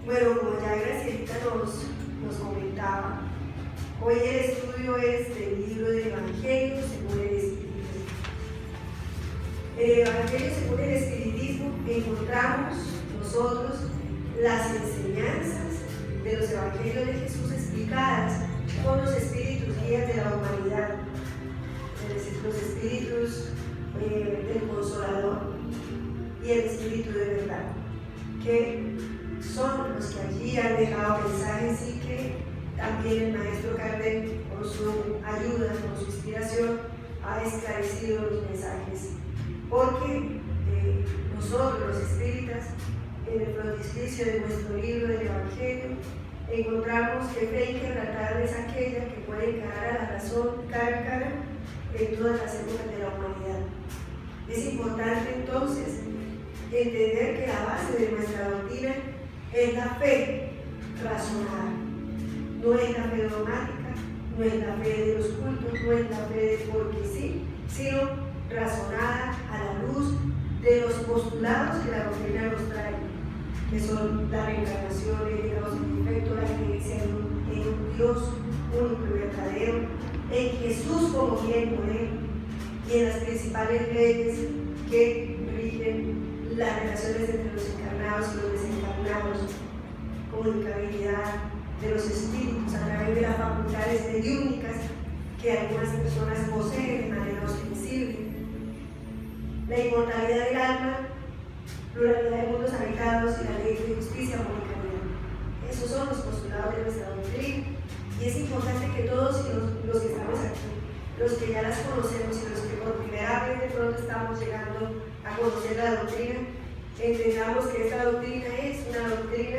Bueno, como ya Gracielita nos comentaba, hoy el estudio es del libro del Evangelio según el Espiritismo. En el Evangelio según el Espiritismo encontramos nosotros las enseñanzas de los Evangelios de Jesús explicadas con los espíritus guías de la humanidad, los espíritus del Consolador y el Espíritu de verdad, que son los que allí han dejado mensajes y que también el maestro Kardec, con su ayuda, con su inspiración, ha esclarecido los mensajes. Porque nosotros, los espíritas, en el frontispicio de nuestro libro del Evangelio, encontramos que fe inquebrantable es aquella que puede encarar a la razón cara a cara en todas las épocas de la humanidad. Es importante entonces entender que la base de nuestra doctrina es la fe razonada. No es la fe dogmática, no es la fe de los cultos, no es la fe de porque sí, sino razonada a la luz de los postulados que la doctrina nos trae, que son la reencarnación, el causa y efecto, la creencia en un Dios único y verdadero, en Jesús como bien poder y en las principales leyes que rigen las relaciones entre los encarnados y los desencarnados, comunicabilidad de los espíritus a través de las facultades mediúnicas que algunas personas poseen de manera ostensible, la inmortalidad del alma, pluralidad de mundos habitados y la ley de justicia comunicativa. Esos son los postulados de nuestra doctrina y es importante que todos los que estamos aquí, los que ya las conocemos y los que por primera vez de pronto estamos llegando a conocer la doctrina, entendamos que esta doctrina es una doctrina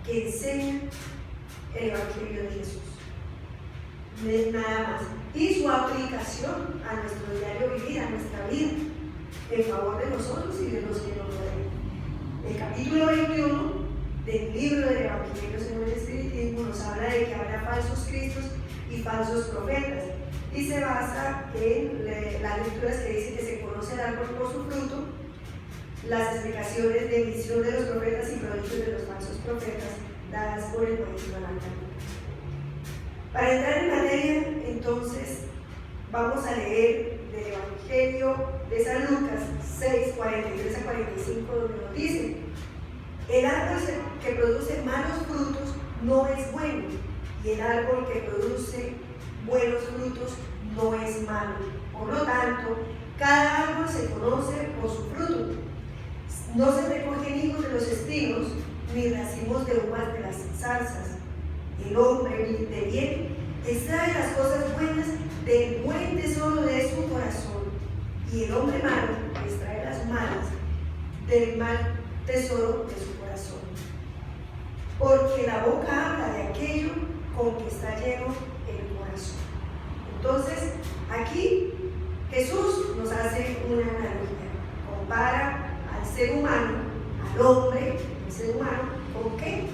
que enseña el Evangelio de Jesús. No es nada más. Y su aplicación a nuestro diario vivir, a nuestra vida, en favor de nosotros y de los que nos rodean. El capítulo 21 del libro del Evangelio según el Espiritismo nos habla de que habrá falsos cristos y falsos profetas, y se basa en las lecturas que dicen que se conoce el árbol por su fruto, las explicaciones de visión de los profetas y prodigios de los falsos profetas dadas por el maestro Alcántara. Para entrar en materia, entonces, vamos a leer del Evangelio de San Lucas 6, 43 a 45, donde nos dice: el árbol que produce malos frutos no es bueno, y el árbol que produce buenos frutos no es malo. Por lo tanto, cada árbol se conoce por su fruto. No se recogen higos de los espinos, ni racimos de uvas de las zarzas. El hombre de bien extrae las cosas buenas del buen tesoro de su corazón, y el hombre malo extrae las malas del mal tesoro de su corazón. Porque la boca habla de aquello con que está lleno el corazón. Entonces, aquí Jesús nos hace una analogía. Compara al ser humano, al hombre, el ser humano, ¿con qué?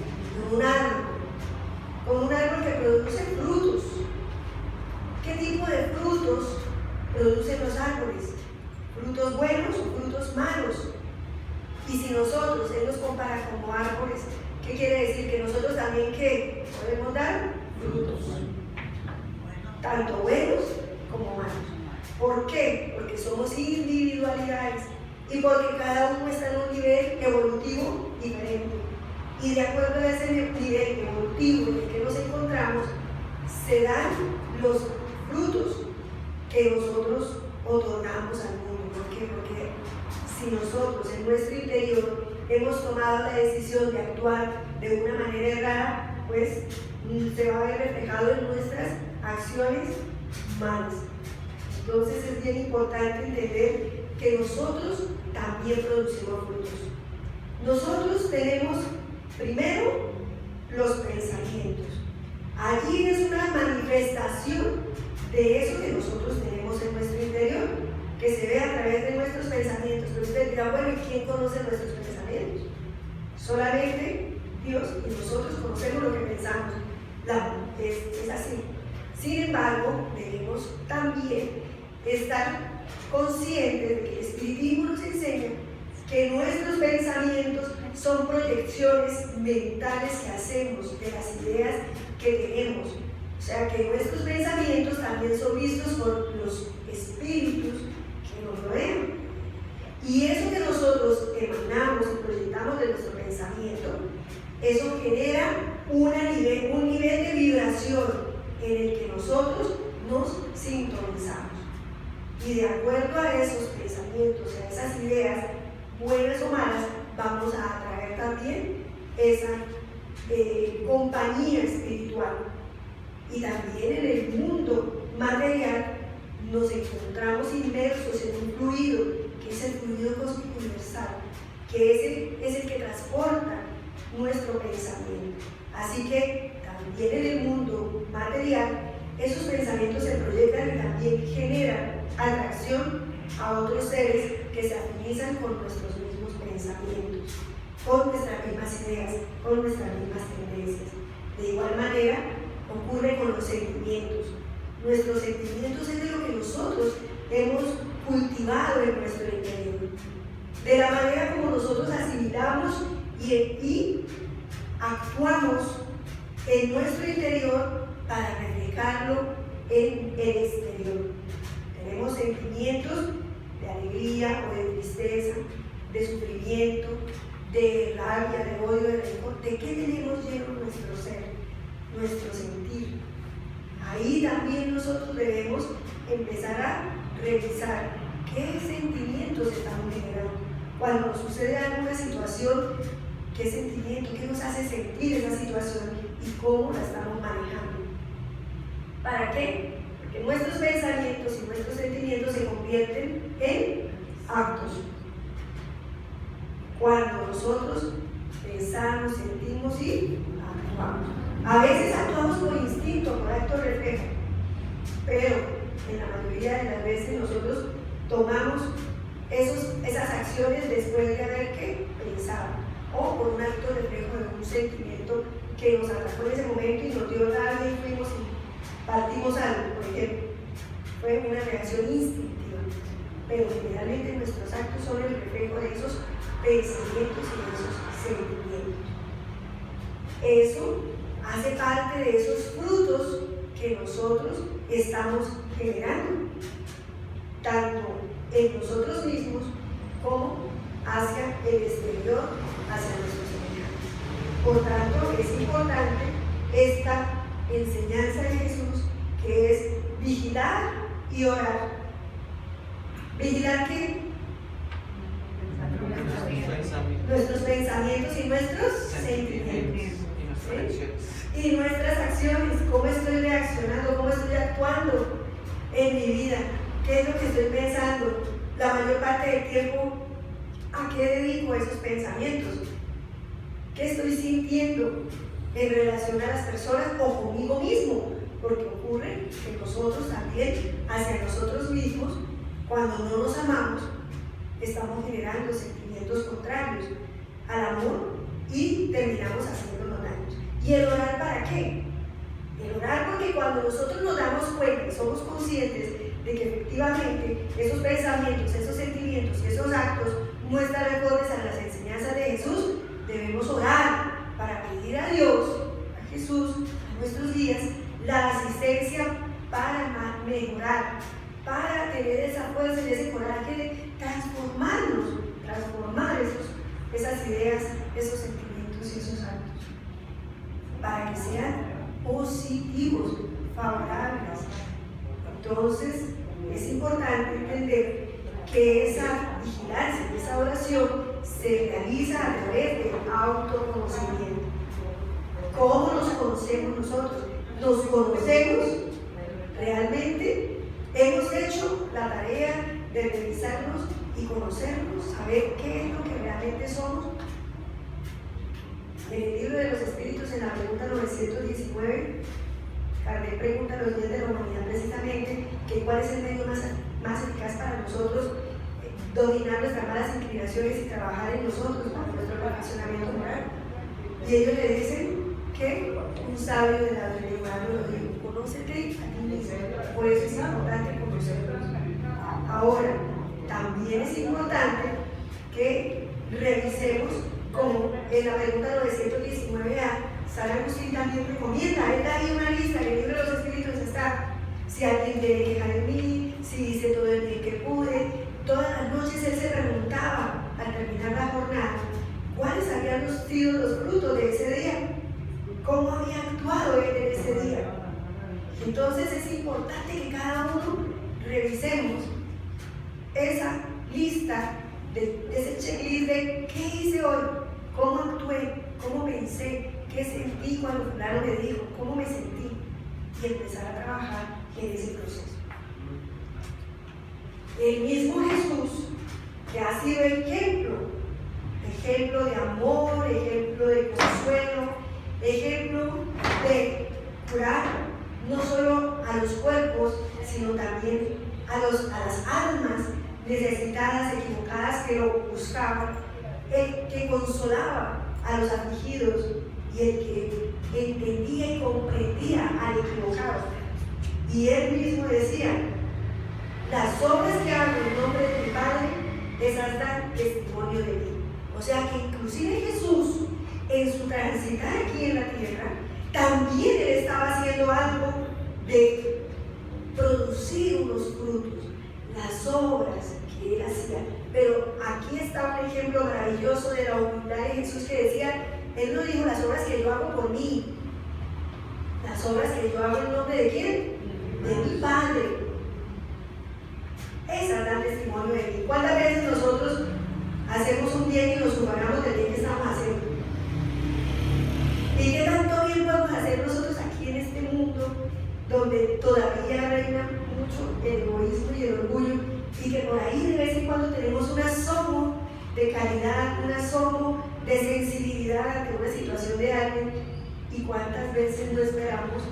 Con un árbol. Con un árbol que produce frutos. ¿Qué tipo de frutos producen los árboles? ¿Frutos buenos o frutos malos? Y si nosotros, Él nos compara como árboles, ¿qué quiere decir? Que nosotros también, ¿qué? ¿Podemos dar? Frutos. Tanto buenos como malos. ¿Por qué? Porque somos individualidades y porque cada uno está en un nivel evolutivo diferente. Y de acuerdo a ese nivel evolutivo en el que nos encontramos, se dan los frutos que nosotros otorgamos al mundo. ¿Por qué? Porque si nosotros en nuestro interior hemos tomado la decisión de actuar de una manera errada, pues se va a ver reflejado en nuestras acciones malas. Entonces es bien importante entender que nosotros también producimos frutos. Nosotros tenemos primero los pensamientos. Allí es una manifestación de eso que nosotros tenemos en nuestro interior, que se ve a través de nuestros pensamientos. Pero usted dirá, bueno, ¿y quién conoce nuestros pensamientos? Solamente Dios, y nosotros conocemos lo que pensamos. Es así. Sin embargo, debemos también estar conscientes de que el Espiritismo nos enseña que nuestros pensamientos son proyecciones mentales que hacemos de las ideas que tenemos. O sea que nuestros pensamientos también son vistos por los espíritus que nos rodean. Y eso que nosotros emanamos y proyectamos de nuestro pensamiento, eso genera un nivel de vibración en el que nosotros nos sintonizamos. Y de acuerdo a esos pensamientos, a esas ideas, buenas o malas, vamos a atraer también esa compañía espiritual. Y también en el mundo material nos encontramos inmersos en un fluido, que es el fluido cósmico universal, que es el que transporta nuestro pensamiento. Así que también en el mundo material, esos pensamientos se proyectan y también generan atracción a otros seres que se afinizan con nuestros mismos pensamientos, con nuestras mismas ideas, con nuestras mismas tendencias. De igual manera, ocurre con los sentimientos. Nuestros sentimientos es de lo que nosotros hemos cultivado en nuestro interior, de la manera como nosotros asimilamos y actuamos en nuestro interior para reflejarlo en el exterior. Tenemos sentimientos de alegría o de tristeza, de sufrimiento, de rabia, de odio, de rencor. ¿De qué tenemos lleno nuestro ser, nuestro sentir? Ahí también nosotros debemos empezar a revisar qué sentimientos estamos generando. Cuando nos sucede alguna situación, qué sentimiento, qué nos hace sentir esa situación y cómo la estamos manejando. ¿Para qué? Porque nuestros pensamientos y nuestros sentimientos se convierten en actos. Cuando nosotros pensamos, sentimos y actuamos. A veces actuamos por instinto, por acto reflejo, pero en la mayoría de las veces nosotros tomamos esas acciones después de haber pensado, o por un acto reflejo de un sentimiento que nos atacó en ese momento y nos dio rabia y fuimos y partimos algo, por ejemplo. Fue una reacción instintiva, pero generalmente nuestros actos son el reflejo de esos pensamientos y de esos sentimientos. Eso hace parte de esos frutos que nosotros estamos generando, tanto en nosotros mismos como hacia el exterior, hacia nuestros semejantes. Por tanto, es importante esta enseñanza de Jesús, que es vigilar y orar. ¿Vigilar qué? Nuestros pensamientos y nuestros sentimientos. Y nuestras acciones, cómo estoy reaccionando, cómo estoy actuando en mi vida, qué es lo que estoy pensando, la mayor parte del tiempo, a qué dedico esos pensamientos, qué estoy sintiendo en relación a las personas o conmigo mismo, porque ocurre que nosotros también, hacia nosotros mismos, cuando no nos amamos, estamos generando sentimientos contrarios al amor y terminamos haciéndonos daños. ¿Y el orar para qué? El orar porque cuando nosotros nos damos cuenta y somos conscientes de que efectivamente esos pensamientos, esos sentimientos y esos actos no están acordes a las enseñanzas de Jesús, debemos orar para pedir a Dios, a Jesús, a nuestros días, la asistencia para mejorar, para tener esa fuerza y ese coraje de transformarnos, transformar esas ideas, esos sentimientos y esos actos, para que sean positivos, favorables. Entonces, es importante entender que esa vigilancia, esa oración se realiza a través del autoconocimiento. ¿Cómo nos conocemos nosotros? ¿Nos conocemos realmente? Hemos hecho la tarea de revisarnos y conocernos, saber qué es lo que realmente somos. En el libro de los Espíritus, en la pregunta 919, Kardec pregunta a los días de la humanidad precisamente que cuál es el medio más eficaz para nosotros dominar nuestras malas inclinaciones y trabajar en nosotros para nuestro perfeccionamiento moral. Y ellos le dicen que un sabio de la antigüedad nos lo dijo: conócete a ti mismo. Por eso es importante conocernos. Ahora, también es importante que revisemos como en la pregunta 919A, San Agustín también recomienda, él da ahí una lista, en el libro de los Espíritus está, si alguien quiere quejar de mí, si hice todo el bien que pude. Todas las noches él se preguntaba, al terminar la jornada, cuáles habían sido los frutos de ese día, cómo había actuado él en ese día. Entonces es importante que cada uno revisemos esa lista, ese checklist de qué hice hoy, cómo actué, cómo pensé, qué sentí cuando fulano me dijo, cómo me sentí, y empezar a trabajar en ese proceso. El mismo Jesús, que ha sido ejemplo de amor, ejemplo de consuelo, ejemplo de curar no solo a los cuerpos, sino también a las almas necesitadas, equivocadas, que lo buscaban, el que consolaba a los afligidos y el que entendía y comprendía al equivocado. Y él mismo decía: las obras que hago en nombre de mi Padre, esas dan testimonio de mí. O sea que inclusive Jesús, en su transitar aquí en la tierra, también él estaba haciendo algo de producir unos frutos, las obras que él hacía. Pero aquí está un ejemplo maravilloso de la humildad de Jesús, que decía, él no dijo las obras que yo hago por mí, las obras que yo hago en nombre de ¿quién? De mi Padre. Esas dan testimonio de mí. ¿Cuántas veces nosotros hacemos un bien y nos superamos del bien que estamos haciendo? ¿Y qué tanto bien podemos hacer nosotros aquí en este mundo donde todavía reina mucho el egoísmo y el orgullo, y que por ahí de vez en cuando tenemos un asomo de caridad, un asomo de sensibilidad ante una situación de alguien? ¿Y cuántas veces no esperamos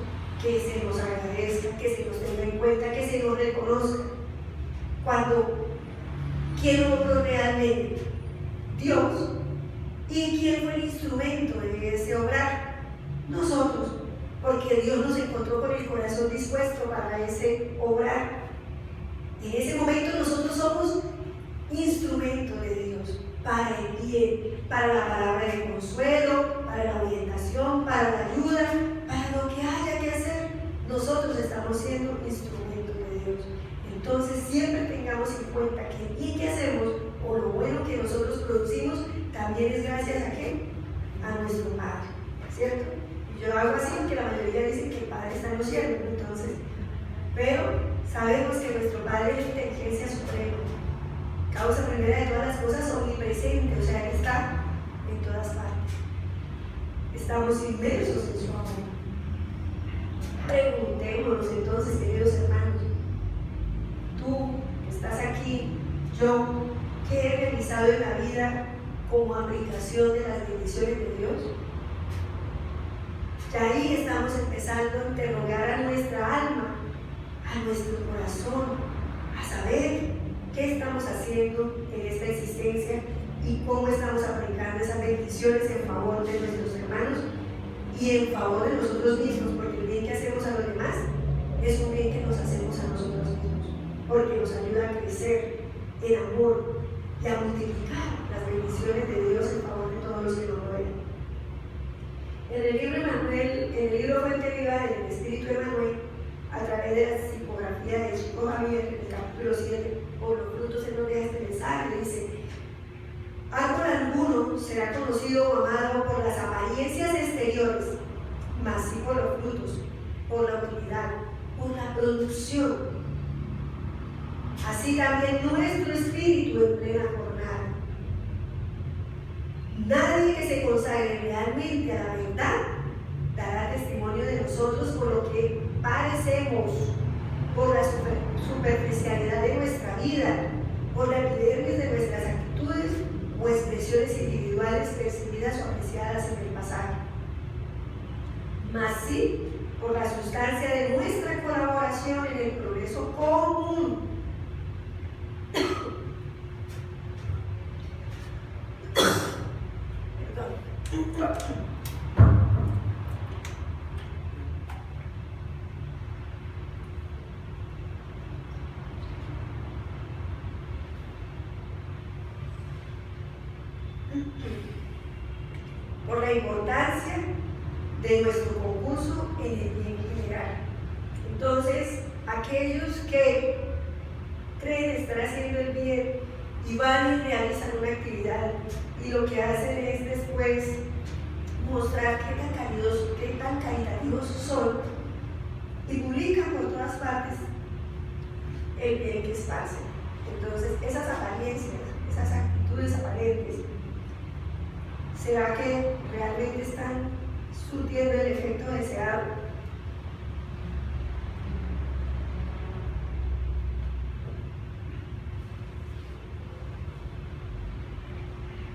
que se nos agradezca, que se nos tenga en cuenta, que se nos reconozca? Cuando ¿quién obró realmente? Dios. ¿Y quién fue el instrumento de ese obrar? Nosotros, porque Dios nos encontró con el corazón dispuesto para ese obrar. En ese momento nosotros somos instrumentos de Dios para el bien, para la palabra de consuelo, para la orientación, para la ayuda, para lo que haya que hacer. Nosotros estamos siendo instrumentos de Dios. Entonces siempre tengamos en cuenta que el bien que hacemos o lo bueno que nosotros producimos también es gracias a ¿qué? A nuestro Padre, ¿cierto? Yo hago así porque la mayoría dicen que el Padre está en los cielos, entonces, pero sabemos que nuestro Padre es la inteligencia suprema, causa primera de todas las cosas, omnipresente, o sea que está en todas partes. Estamos inmersos en su amor. Preguntémonos entonces, queridos hermanos, tú que estás aquí, yo, ¿qué he realizado en la vida como aplicación de las bendiciones de Dios? Ya ahí estamos empezando a interrogar a nuestra alma, a nuestro corazón, a saber qué estamos haciendo en esta existencia y cómo estamos aplicando esas bendiciones en favor de nuestros hermanos y en favor de nosotros mismos, porque el bien que hacemos a los demás es un bien que nos hacemos a nosotros mismos, porque nos ayuda a crecer en amor y a multiplicar las bendiciones de Dios en favor de todos los que nos rodean. En el libro Emanuel, en el libro Fuente Viva del Espíritu de Emanuel, a través de la psicografía de Chico Javier, en el capítulo 7, por los frutos en donde este mensaje, dice: árbol alguno será conocido o amado por las apariencias exteriores, mas sí por los frutos, por la utilidad, por la producción. Así también nuestro espíritu en plena jornada. Nadie que se consagre realmente a la verdad dará testimonio de nosotros por lo que parecemos, por la superficialidad de nuestra vida, por la epidermis de nuestras actitudes o expresiones individuales percibidas o apreciadas en el pasado, mas sí por la sustancia de nuestra colaboración en el progreso común. por la importancia de nuestro concurso en el bien general. Entonces, aquellos que creen estar haciendo el bien y van y realizan una actividad y lo que hacen es después mostrar qué tan caritativos son y publican por todas partes el bien que esparcen. Entonces, esas apariencias, esas actitudes aparentes, ¿será que realmente están surtiendo el efecto deseado?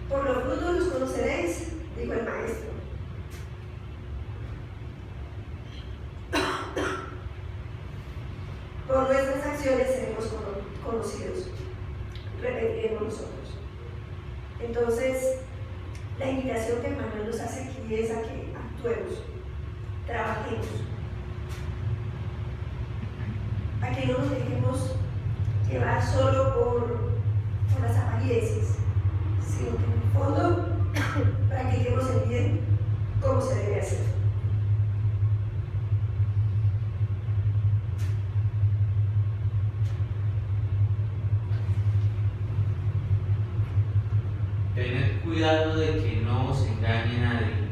Por los frutos los conoceréis, dijo el maestro. Por nuestras acciones seremos conocidos, repetiremos nosotros. Entonces, la invitación que Manuel nos hace aquí es a que actuemos, trabajemos, a que no nos dejemos llevar solo por las apariencias, sino que en el fondo practiquemos el bien como se debe hacer. Tened cuidado de que no os engañe nadie,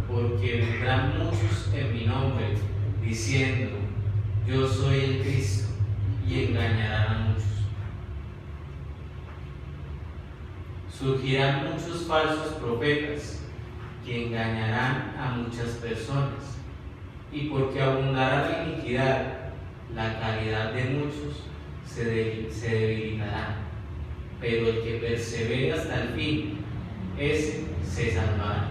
porque vendrán muchos en mi nombre, diciendo, yo soy el Cristo, y engañarán a muchos. Surgirán muchos falsos profetas, que engañarán a muchas personas, y porque abundará la iniquidad, la caridad de muchos se debilitará. Pero el que persevere hasta el fin, ese se salvará.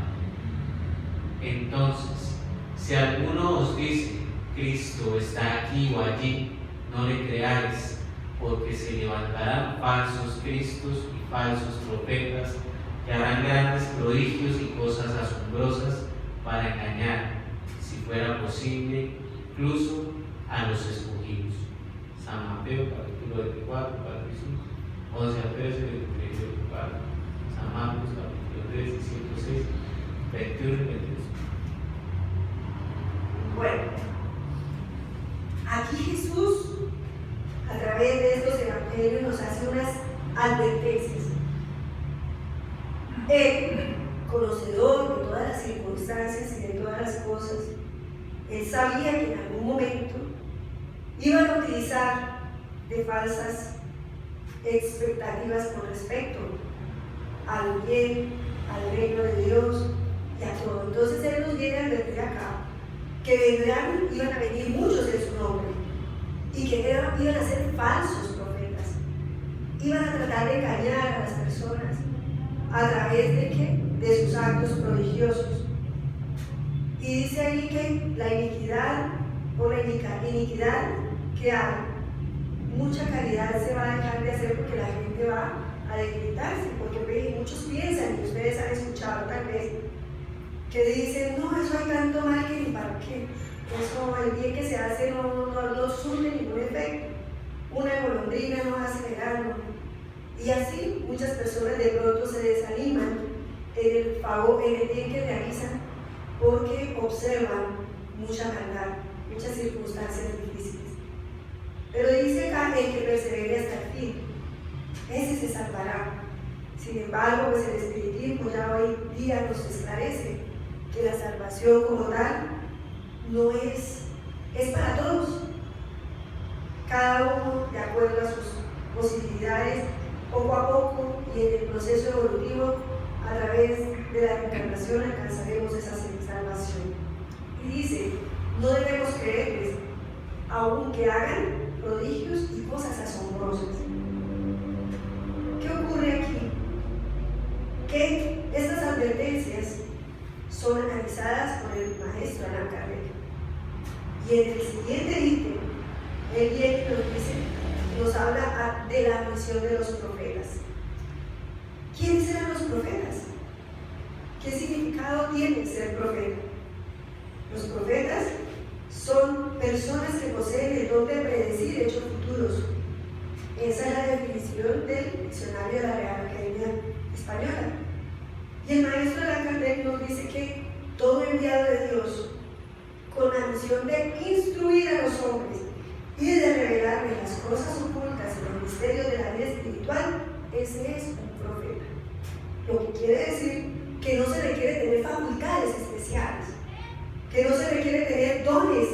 Entonces, si alguno os dice, Cristo está aquí o allí, no le creáis, porque se levantarán falsos cristos y falsos profetas, que harán grandes prodigios y cosas asombrosas para engañar, si fuera posible, incluso a los escogidos. San Mateo, capítulo 24, 45. 11 a 13, 23 a 24, San Marcos, capítulo 3, 106, 21 y 22. Bueno, aquí Jesús, a través de estos evangelios, nos hace unas advertencias. Él, conocedor de todas las circunstancias y de todas las cosas, él sabía que en algún momento iban a utilizar de falsas expectativas con respecto al bien, al reino de Dios y a todo. Entonces Él nos viene a advertir acá que iban a venir muchos en su nombre y que iban a ser falsos profetas, iban a tratar de engañar a las personas a través de ¿qué? De sus actos prodigiosos. Y dice ahí que la iniquidad o la iniquidad que hay, mucha caridad se va a dejar de hacer porque la gente va a debilitarse, porque muchos piensan, y ustedes han escuchado tal vez, que dicen, no, eso hay tanto mal que ni para qué, eso, el bien que se hace no surte ningún efecto, una golondrina no hace verano, y así muchas personas de pronto se desaniman en el bien que realizan porque observan mucha maldad, muchas circunstancias difíciles. Pero dice acá el que persevere hasta el fin, ese se salvará. Sin embargo, pues el espiritismo ya hoy día nos esclarece que la salvación como tal no es para todos. Cada uno, de acuerdo a sus posibilidades, poco a poco y en el proceso evolutivo, a través de la reencarnación alcanzaremos esa salvación. Y dice, no debemos creerles, aunque hagan prodigios y cosas asombrosas. ¿Qué ocurre aquí? Que estas advertencias son analizadas por el maestro Allan Kardec. Y en el siguiente ítem, él viene y nos habla de la misión de los profetas. ¿Quiénes eran los profetas? ¿Qué significado tiene ser profeta? Los profetas son personas que poseen el don de predecir hechos futuros. Esa es la definición del diccionario de la Real Academia Española. Y el maestro Allan Kardec nos dice que todo enviado de Dios con la misión de instruir a los hombres y de revelarles las cosas ocultas y los misterios de la vida espiritual, ese es un profeta. Lo que quiere decir que no se requiere tener facultades especiales, que no se requiere tener dones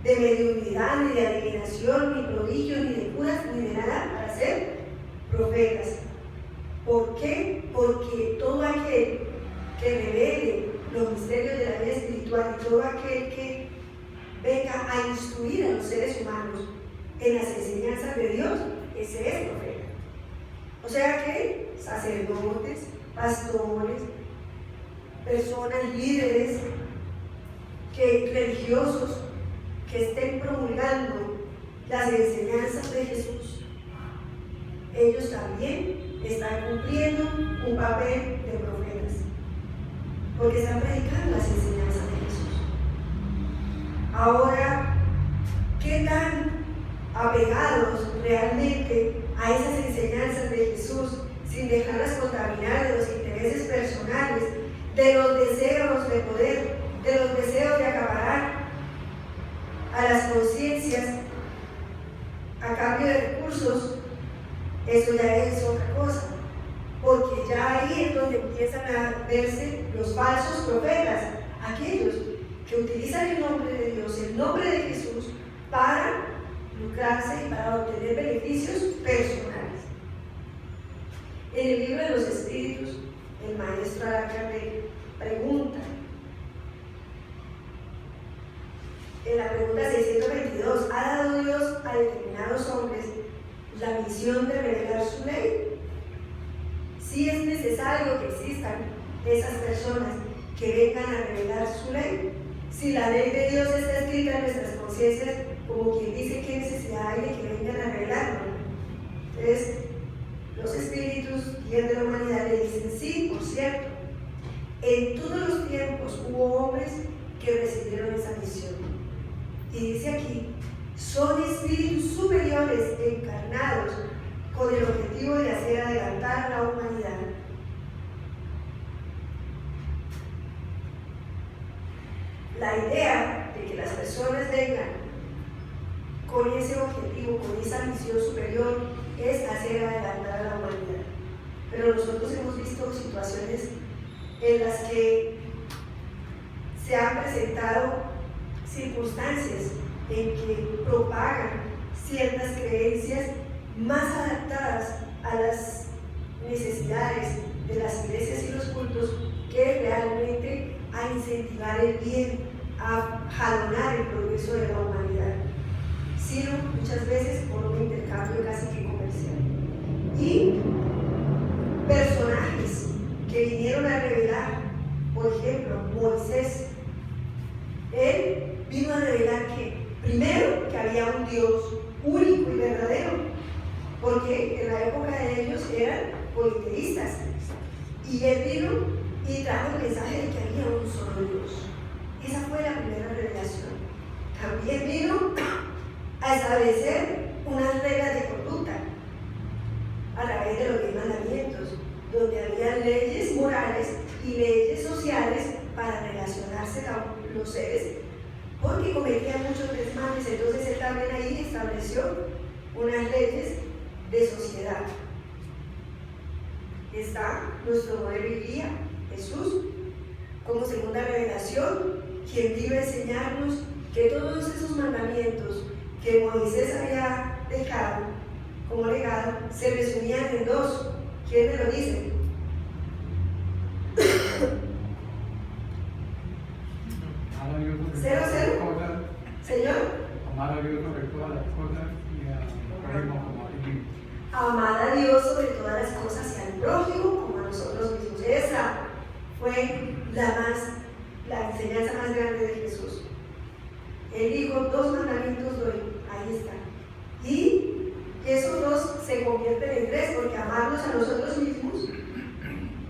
de mediunidad, ni de adivinación, ni prodigios, ni de curas, ni de nada para ser profetas. ¿Por qué? Porque todo aquel que revele los misterios de la vida espiritual y todo aquel que venga a instruir a los seres humanos en las enseñanzas de Dios, ese es profeta. O sea que sacerdotes, pastores, personas líderes, religiosos que estén promulgando las enseñanzas de Jesús, ellos también están cumpliendo un papel de profetas, porque están predicando las enseñanzas de Jesús. Ahora, ¿qué tan apegados realmente a esas enseñanzas de Jesús, sin dejarlas contaminar de los intereses personales, de los deseos de poder, de los deseos de acaparar a las conciencias a cambio de recursos? Eso ya es otra cosa, porque ya ahí es donde empiezan a verse los falsos profetas, aquellos que utilizan el nombre de Dios, el nombre de Jesús, para lucrarse y para obtener beneficios personales. En el libro de los Espíritus, el maestro Allan Kardec pregunta, en la pregunta 622, ¿ha dado Dios a determinados hombres la misión de revelar su ley? Sí es necesario que existan esas personas que vengan a revelar su ley. Si la ley de Dios está escrita en nuestras conciencias, como quien dice, ¿qué necesidad hay de que vengan a revelarlo? Entonces, los espíritus guías de la humanidad le dicen, sí, por cierto, en todos los tiempos hubo hombres que recibieron esa misión. Y dice aquí, son espíritus superiores encarnados con el objetivo de hacer adelantar a la humanidad. La idea de que las personas vengan con ese objetivo, con esa misión superior, es hacer adelantar a la humanidad. Pero nosotros hemos visto situaciones en las que se han presentado circunstancias en que propagan ciertas creencias más adaptadas a las necesidades de las iglesias y los cultos que realmente a incentivar el bien, a jalonar el progreso de la humanidad, sino muchas veces por un intercambio casi que comercial. Y personajes que vinieron a revelar, por ejemplo, Moisés, él vino a revelar que, primero, que había un Dios único y verdadero, porque en la época de ellos eran politeístas, y él vino y trajo el mensaje de que había un solo Dios. Esa fue la primera revelación. También vino a establecer unas reglas de conducta a través de los 10 mandamientos, donde había leyes morales y leyes sociales para relacionarse con los seres, porque cometían muchos desmanes. Entonces él también ahí estableció unas leyes de sociedad. Está nuestro modelo y guía, Jesús, como segunda revelación, quien vino a enseñarnos que todos esos mandamientos que Moisés había dejado como legado se resumían en dos. ¿Quién me lo dice? Cero. Señor. Amar a Dios sobre todas las cosas y al prójimo como a ti mismo. Amar a Dios sobre todas las cosas y al prójimo como a nosotros mismos. Esa fue la enseñanza más grande de Jesús. Él dijo, 2 mandamientos doy, ahí está. Y esos 2 se convierten en 3, porque amarnos a nosotros mismos,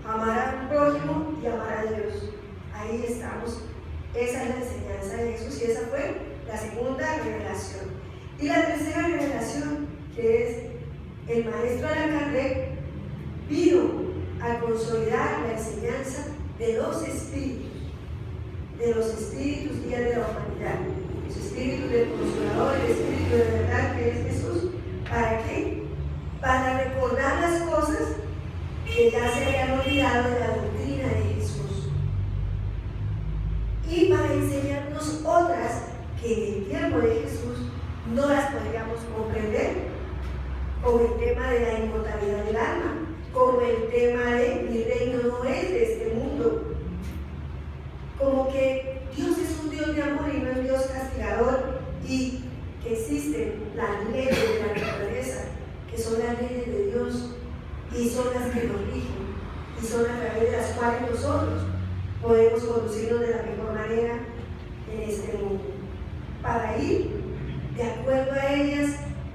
amar al prójimo y amar a Dios. Ahí estamos. Esa es la enseñanza de Jesús y esa fue la segunda revelación. Y la tercera revelación, que es el maestro Allan Kardec, vino a consolidar la enseñanza de los espíritus guías de la humanidad, los espíritus del Consolador, el espíritu de verdad que es Jesús. ¿Para qué? Para recordar las cosas que ya se habían olvidado de la doctrina de Jesús y para enseñarnos otras que en el tiempo de Jesús no las podríamos comprender, como el tema de la inmortalidad del alma, como el tema de mi reino no es de este mundo, como que Dios es un Dios de amor y no es Dios castigador, y que existen las leyes de la naturaleza, que son las leyes de Dios y son las que nos rigen y son a través de las cuales nosotros podemos conducirnos de la mejor manera en este mundo, para ir de acuerdo a ellas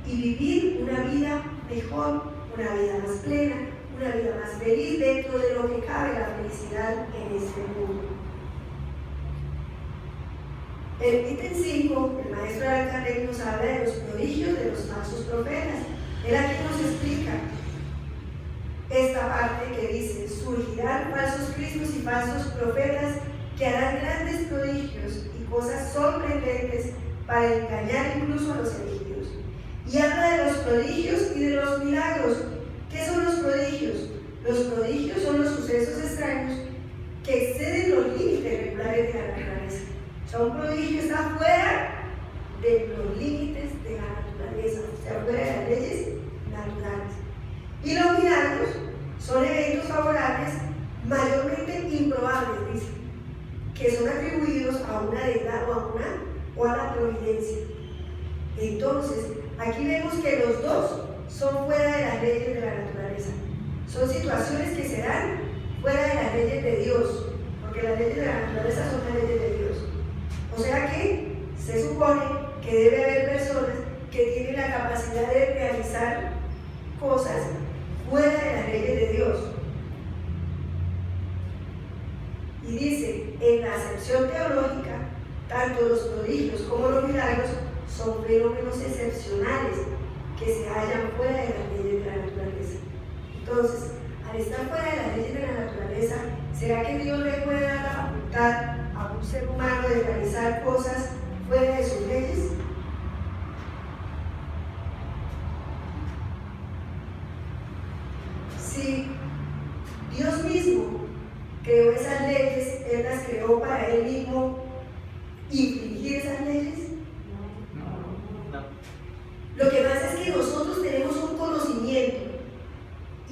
y vivir una vida mejor, una vida más plena, una vida más feliz dentro de lo que cabe la felicidad en este mundo. El ítem 5, el maestro Alcaraz nos habla de los prodigios de los falsos profetas. Él aquí nos explica esta parte que dice: surgirán falsos cristos y falsos profetas que harán grandes prodigios y cosas sorprendentes para engañar incluso a los elegidos. Y habla de los prodigios y de los milagros. ¿Qué son los prodigios? Los prodigios son los sucesos extraños que exceden los límites regulares de la naturaleza. O sea, un prodigio está fuera de los límites de la naturaleza, o sea, fuera de las leyes naturales. Y los milagros son eventos favorables, mayormente improbables, dice, que son atribuidos a una deidad o a la providencia. Entonces, aquí vemos que los dos son fuera de las leyes de la naturaleza. Son situaciones que se dan fuera de las leyes de Dios, porque las leyes de la naturaleza son las leyes de Dios. O sea que se supone que debe haber personas que tienen la capacidad de realizar cosas fuera de las leyes de Dios. Y dice, en la acepción teológica, tanto los prodigios como los milagros son fenómenos excepcionales que se hallan fuera de las leyes de la naturaleza. Entonces, al estar fuera de las leyes de la naturaleza, ¿será que Dios le puede dar la facultad a un ser humano de realizar cosas fuera de sus leyes? Si Dios mismo creó esas leyes, Él las creó para Él mismo infringir esas leyes. Lo que pasa es que nosotros tenemos un conocimiento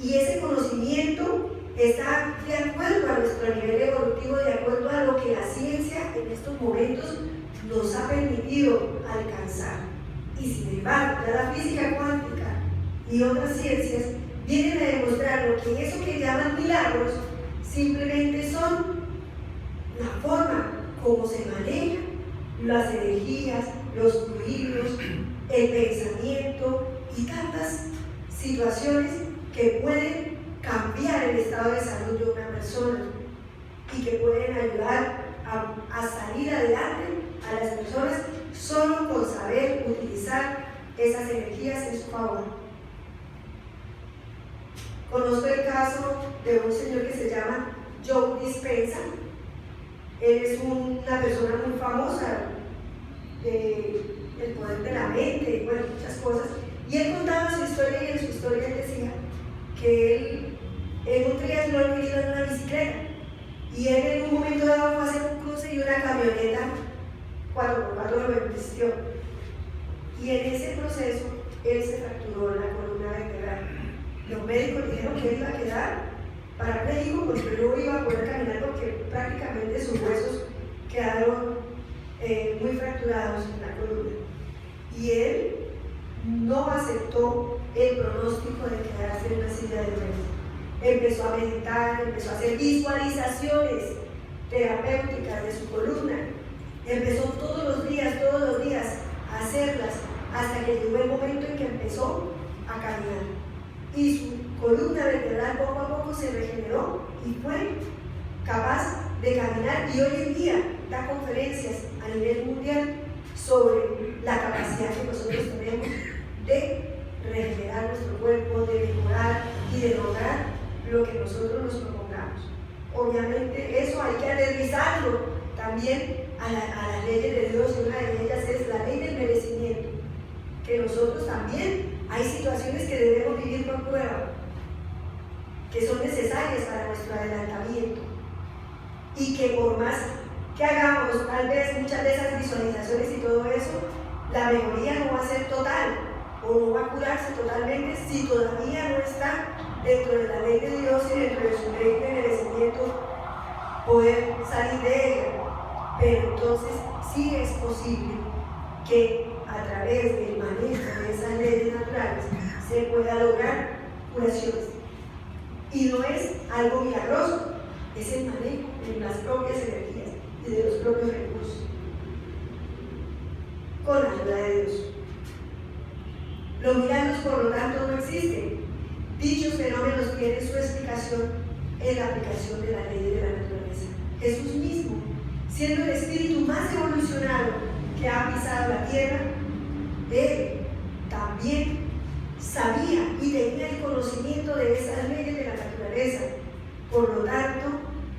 y ese conocimiento está de acuerdo a nuestro nivel evolutivo, de acuerdo a lo que la ciencia en estos momentos nos ha permitido alcanzar. Y sin embargo, ya la física cuántica y otras ciencias vienen a demostrar que eso que llaman milagros simplemente son la forma como se manejan las energías, los fluidos, el pensamiento y tantas situaciones que pueden cambiar el estado de salud de una persona y que pueden ayudar a salir adelante a las personas solo con saber utilizar esas energías en su favor. Conozco el caso de un señor que se llama Joe Dispenza. Él es una persona muy famosa del poder de la mente, bueno, muchas cosas. Y él contaba su historia y en su historia él decía que él en un triatlón iba en una bicicleta y él en un momento dado fue a hacer un cruce y una camioneta 4x4 lo embistió. Y en ese proceso él se fracturó la columna vertebral. Los médicos dijeron que él iba a quedar parapléjico porque no iba a poder caminar porque prácticamente sus huesos quedaron muy fracturados en la columna. Y él no aceptó el pronóstico de quedarse en una silla de ruedas. Empezó a meditar, empezó a hacer visualizaciones terapéuticas de su columna. Empezó todos los días a hacerlas hasta que llegó el momento en que empezó a caminar. Y su columna vertebral poco a poco se regeneró y fue capaz de caminar, y hoy en día da conferencias a nivel mundial sobre la capacidad que nosotros tenemos de regenerar nuestro cuerpo, de mejorar y de lograr lo que nosotros nos propongamos. Obviamente eso hay que aterrizarlo también a las leyes de Dios, y una de ellas es la ley del merecimiento, que nosotros también hay situaciones que debemos vivir por prueba, que son necesarias para nuestro adelantamiento, y que por más que hagamos tal vez muchas de esas visualizaciones y todo eso, la mejoría no va a ser total o no va a curarse totalmente si todavía no está dentro de la ley de Dios y dentro de su ley de merecimiento poder salir de ella. Pero entonces sí es posible que a través del manejo de esas leyes naturales se pueda lograr curaciones. Y no es algo milagroso, es el manejo de las propias energías y de los propios recursos, con la ayuda de Dios. Los milagros, por lo tanto, no existen. Dichos fenómenos tienen su explicación en la aplicación de la ley de la naturaleza. Jesús mismo, siendo el espíritu más evolucionado que ha pisado la tierra, él también sabía y tenía el conocimiento de esas leyes de la naturaleza. Por lo tanto,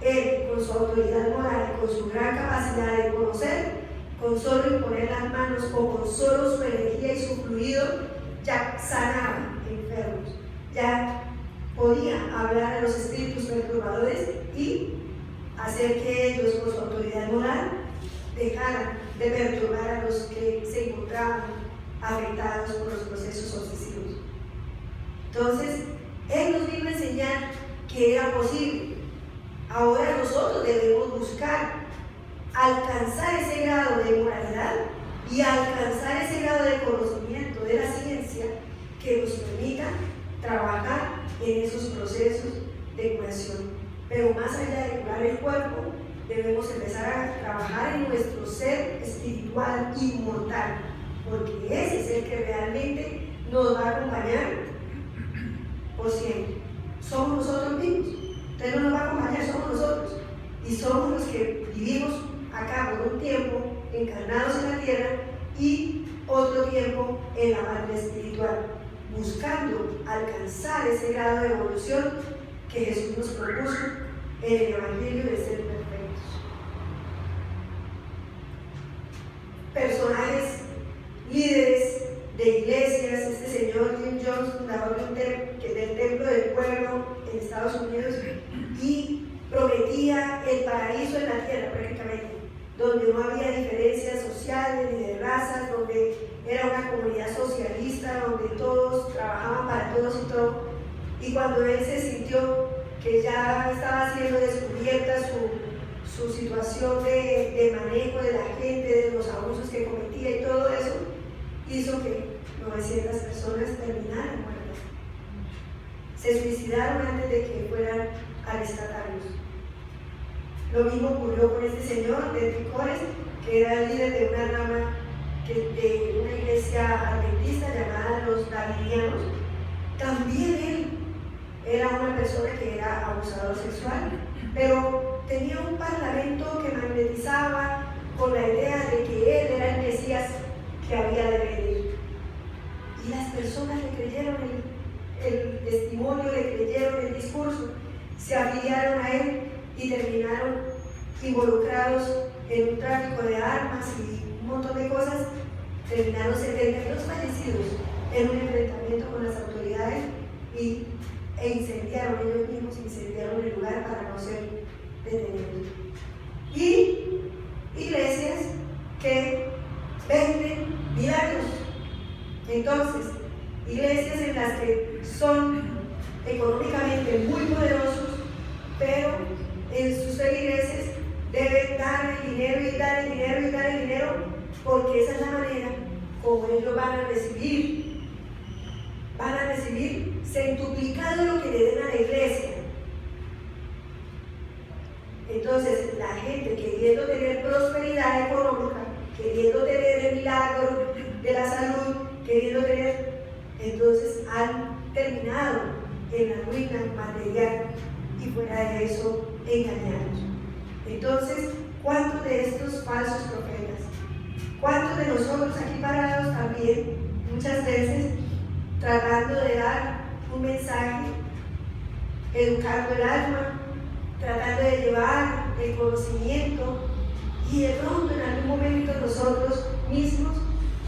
él, con su autoridad moral y con su gran capacidad de conocer, con solo imponer las manos o con solo su energía y su fluido, ya sanaba enfermos, ya podía hablar a los espíritus perturbadores y hacer que ellos, con su autoridad moral, dejaran de perturbar a los que se encontraban afectados por los procesos obsesivos. Entonces, él nos vino a enseñar que era posible. Ahora nosotros debemos buscar alcanzar ese grado de moralidad y alcanzar ese grado de conocimiento de la ciencia que nos permita trabajar en esos procesos de curación. Pero más allá de curar el cuerpo, debemos empezar a trabajar en nuestro ser espiritual inmortal, porque ese es el que realmente nos va a acompañar por siempre. Somos nosotros mismos. Usted no nos va a acompañar, somos nosotros. Y somos los que vivimos acá por un tiempo, encarnados en la tierra, y otro tiempo en la patria espiritual, buscando alcanzar ese grado de evolución que Jesús nos propuso en el Evangelio de ser perfectos. Personajes, líderes de iglesias, este señor Jim Jones, fundador del Templo del Pueblo en Estados Unidos, y prometía el paraíso en la tierra prácticamente, donde no había diferencias sociales ni de razas, donde era una comunidad socialista, donde todos trabajaban para todos y todo. Y cuando él se sintió que ya estaba siendo descubierta su situación de manejo de la gente, de los abusos que cometía y todo eso, hizo que 900 personas terminaran muertas. Se suicidaron antes de que fueran a rescatarlos. Lo mismo ocurrió con este señor de Tricores, que era el líder de una rama de una iglesia adventista llamada los Davinianos. También él era una persona que era abusador sexual, pero tenía un parlamento que magnetizaba con la idea de que él era el Mesías que había de venir. Y las personas le creyeron el testimonio, le creyeron el discurso, se afiliaron a él y terminaron involucrados en un tráfico de armas y un montón de cosas. Terminaron 72 fallecidos en un enfrentamiento con las autoridades e incendiaron, ellos mismos incendiaron el lugar para no ser detenidos. Y iglesias que venden milagros. Entonces, iglesias en las que son económicamente muy poderosos, pero en sus feligreses deben dar el dinero y dar el dinero y dar el dinero, porque esa es la manera como ellos van a recibir centuplicado lo que le den a la iglesia. Entonces, la gente queriendo tener prosperidad económica, queriendo tener el milagro de la salud, queriendo tener, entonces han terminado en la ruina material y fuera de eso engañados. Entonces, ¿cuántos de estos falsos profetas? ¿Cuántos de nosotros aquí parados también, muchas veces, tratando de dar un mensaje educando el alma, tratando de llevar el conocimiento, y de pronto en algún momento nosotros mismos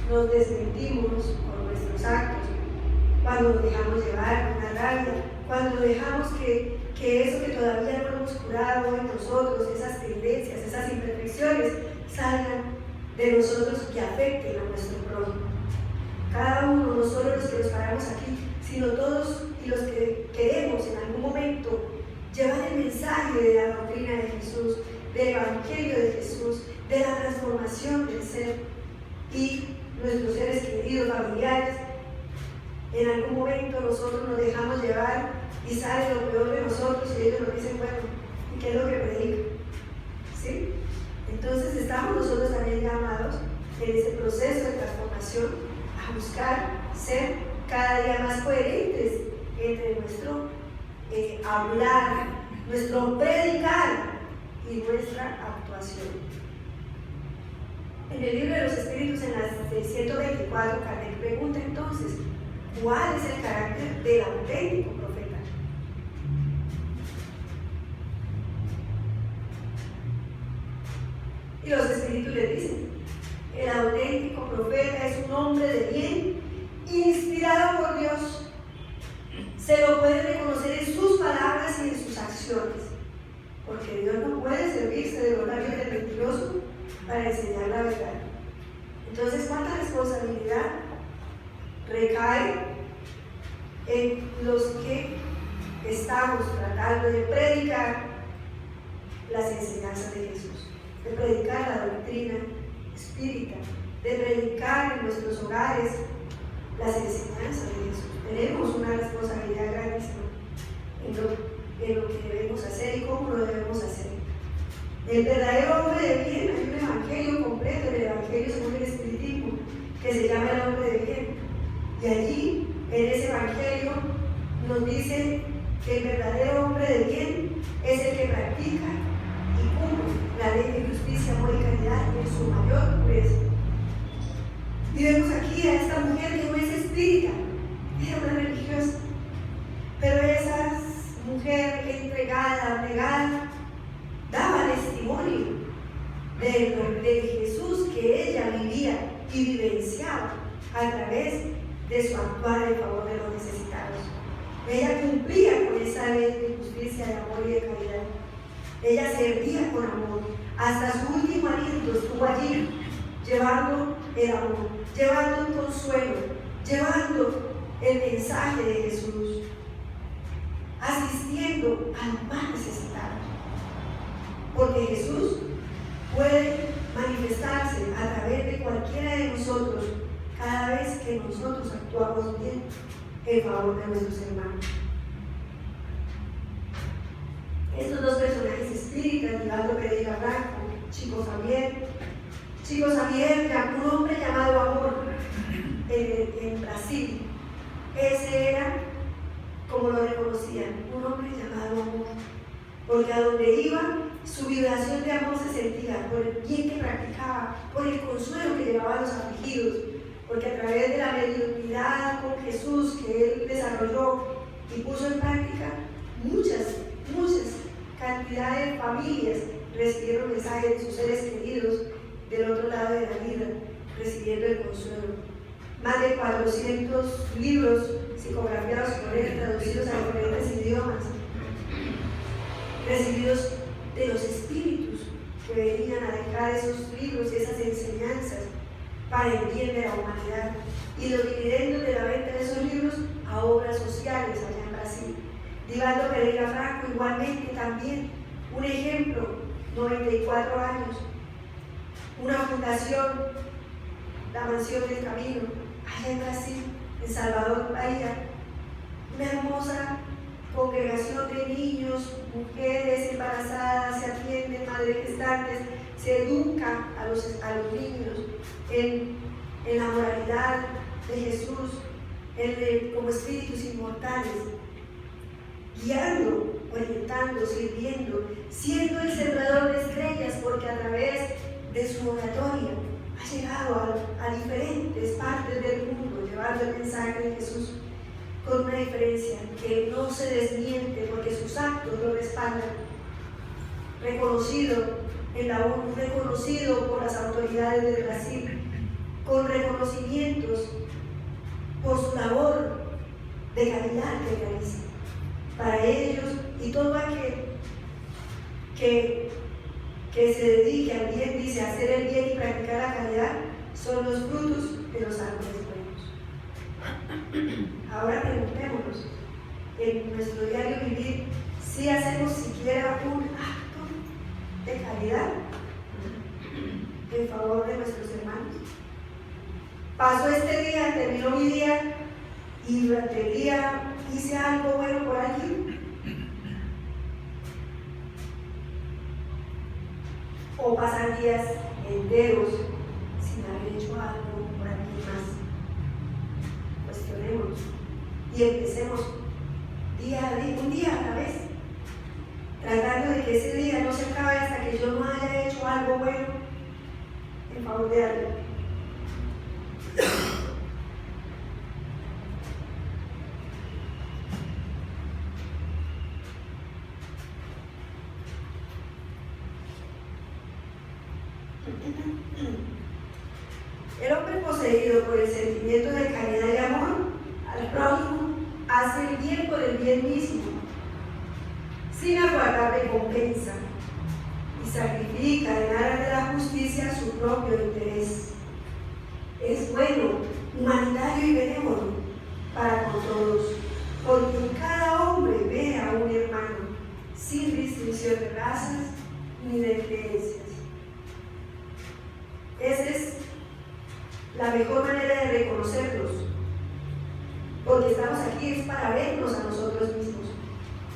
nos desmentimos con nuestros actos, cuando nos dejamos llevar con la rabia, cuando dejamos que eso que todavía no hemos curado en nosotros, esas tendencias, esas imperfecciones, salgan de nosotros y afecten a nuestro prójimo. Cada uno, no solo los que nos paramos aquí, sino todos y los que queremos en algún momento llevar el mensaje de la doctrina de Jesús, del Evangelio de Jesús, de la transformación del ser, y nuestros seres queridos, familiares, en algún momento nosotros nos dejamos llevar y sale lo peor de nosotros y ellos nos dicen, bueno, ¿y qué es lo que predican? ¿Sí? Entonces estamos nosotros también llamados en ese proceso de transformación a buscar ser cada día más coherentes entre nuestro hablar, nuestro predicar y nuestra actuación. En el libro de los Espíritus, en la 124, Kardec pregunta entonces, ¿cuál es el carácter del auténtico profeta? Y los Espíritus le dicen, el auténtico profeta es un hombre de bien, inspirado por Dios. Se lo puede reconocer en sus palabras y en sus acciones, porque Dios no puede servirse de los labios del mentiroso para enseñar la verdad. Entonces, ¿cuánta responsabilidad recae en los que estamos tratando de predicar las enseñanzas de Jesús, de predicar la doctrina espírita, de predicar en nuestros hogares las enseñanzas de Jesús? Tenemos una responsabilidad grandísima en lo que debemos hacer y cómo lo debemos hacer. El verdadero hombre de bien, hay un evangelio completo, el evangelio según el espiritismo, que se llama el hombre de bien. Y allí, en ese evangelio, nos dice que el verdadero hombre de bien es el que practica y cumple la ley de justicia, amor y caridad en su mayor pureza. Y vemos aquí a esta mujer que no es espírita, era una religiosa, pero esa mujer entregada, abnegada, daba testimonio de Jesús que ella vivía y vivenciaba a través de su actuar en favor de los necesitados. Ella cumplía con esa ley de justicia, de amor y de caridad. Ella servía con amor. Hasta su último aliento estuvo allí, llevando el amor, llevando un consuelo, llevando el mensaje de Jesús, asistiendo a los más necesitados. Porque Jesús puede manifestarse a través de cualquiera de nosotros cada vez que nosotros actuamos bien en favor de nuestros hermanos. Estos dos personajes espíritas, Divaldo Pereira Franco, Chico Xavier, un hombre llamado Amor en Brasil. Ese era, como lo reconocían, un hombre llamado Amor, porque a donde iba, su vibración de amor se sentía por el bien que practicaba, por el consuelo que llevaba a los afligidos, porque a través de la mediunidad con Jesús que él desarrolló y puso en práctica, muchas cantidades de familias recibieron mensajes de sus seres queridos del otro lado de la vida, recibiendo el consuelo. Más de 400 libros psicografiados por él, traducidos a diferentes idiomas, recibidos de los espíritus que venían a dejar esos libros y esas enseñanzas para el bien de la humanidad, y los dividendos de la venta de esos libros a obras sociales allá en Brasil. Divaldo Pereira Franco igualmente también, un ejemplo, 94 años, una fundación, la Mansión del Camino, allá en Brasil, en Salvador, Bahía, una hermosa congregación de niños, mujeres embarazadas, se atienden, madres gestantes, se educa a los niños en la moralidad de Jesús, como espíritus inmortales, guiando, orientando, sirviendo, siendo el sembrador de estrellas, porque a través de su oratoria ha llegado a diferentes partes del mundo, llevando el mensaje de Jesús. con una diferencia, que no se desmiente porque sus actos lo respaldan, reconocido en la ONU, reconocido por las autoridades de Brasil, con reconocimientos por su labor de caridad que realiza para ellos, y todo aquel que se dedique al bien, dice, a hacer el bien y practicar la caridad, son los frutos de los árboles buenos. Ahora preguntémonos, en nuestro diario vivir, si hacemos siquiera un acto de caridad en favor de nuestros hermanos. Pasó este día, terminó mi día, y durante el día hice algo bueno por alguien. O pasan días enteros sin haber hecho algo por alguien más. Cuestionémonos y empecemos día a día, un día a la vez, tratando de que ese día no se acabe hasta que yo no haya hecho algo bueno en favor de alguien. El hombre poseído por el sentimiento de caridad y amor al prójimo hace el bien por el bien mismo, sin aguardar recompensa, y sacrifica en aras de la justicia su propio interés. Es bueno, humanitario y benévolo para con todos, porque en cada hombre ve a un hermano, sin distinción de razas ni de creencias. Esa es la mejor manera de reconocerlos, porque estamos aquí es para vernos a nosotros mismos,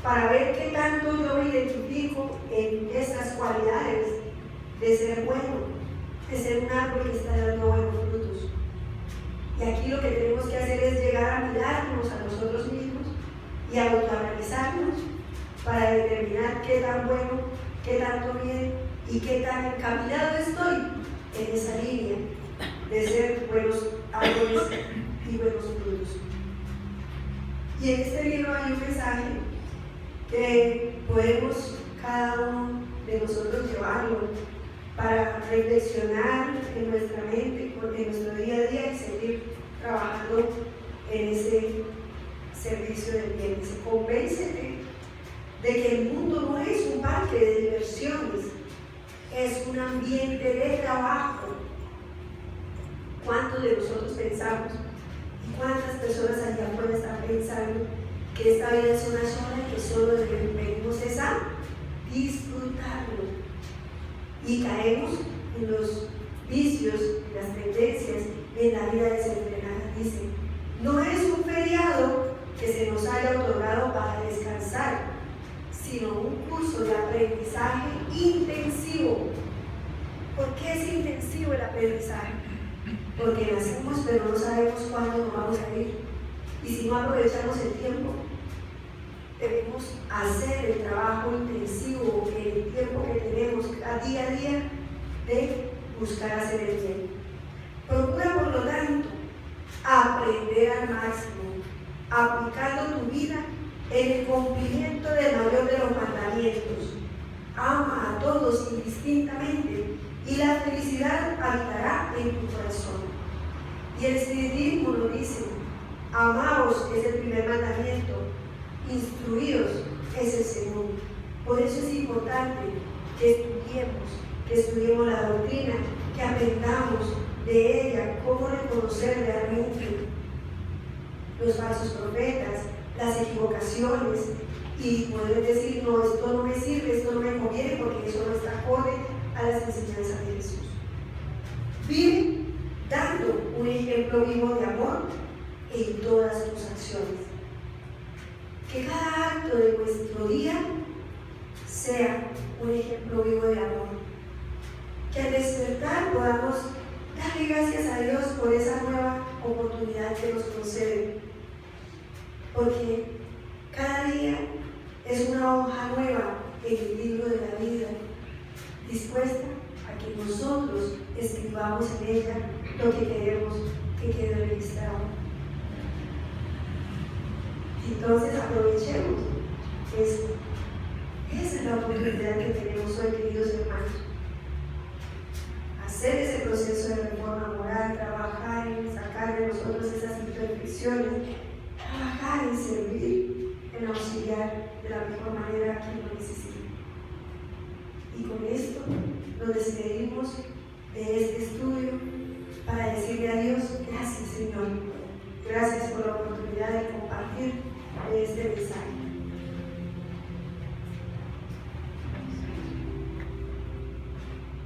para ver qué tanto yo me identifico en estas cualidades de ser bueno, de ser un árbol que está dando buenos frutos. Y aquí lo que tenemos que hacer es llegar a mirarnos a nosotros mismos y a autoanalizarnos para determinar qué tan bueno, qué tanto bien y qué tan encaminado estoy en esa línea de ser buenos árboles y buenos frutos. Y en este libro hay un mensaje que podemos cada uno de nosotros llevarlo para reflexionar en nuestra mente, en nuestro día a día y seguir trabajando en ese servicio del bien. Dice, convéncete de que el mundo no es un parque de diversiones, es un ambiente de trabajo. ¿Cuántos de nosotros pensamos y cuántas personas allá afuera están pensando que esta vida es una sola y que solo venimos es a disfrutarlo? Y caemos en los vicios, las tendencias, en la vida desenfrenada. Dice, no es un feriado que se nos haya otorgado para descansar, sino un curso de aprendizaje intensivo. ¿Por qué es intensivo el aprendizaje? Porque nacemos pero no sabemos cuándo nos vamos a ir. Y si no aprovechamos el tiempo, debemos hacer el trabajo intensivo en el tiempo que tenemos a día de buscar hacer el bien. Procura, por lo tanto, aprender al máximo, aplicando tu vida en el cumplimiento del mayor de los mandamientos. Ama a todos indistintamente y la felicidad habitará en tu corazón. Y el espiritismo lo dice, amaos es el primer mandamiento, instruíos es el segundo. Por eso es importante que estudiemos la doctrina, que aprendamos de ella cómo reconocer realmente los falsos profetas, las equivocaciones, y poder decir, no, esto no me sirve, esto no me conviene porque eso no está acorde a las enseñanzas de Jesús. Vive dando un ejemplo vivo de amor en todas tus acciones. Que cada acto de nuestro día sea un ejemplo vivo de amor. Que al despertar podamos darle gracias a Dios por esa nueva oportunidad que nos concede. Porque cada día es una hoja nueva en el libro de la vida, dispuesta a que nosotros escribamos en ella lo que queremos que quede registrado. Entonces aprovechemos esto. Esa es la oportunidad que tenemos hoy, queridos hermanos. Hacer ese proceso de reforma moral, trabajar en sacar de nosotros esas imperfecciones, trabajar en servir, en auxiliar de la mejor manera a quien lo necesita. Y con esto nos despedimos de este estudio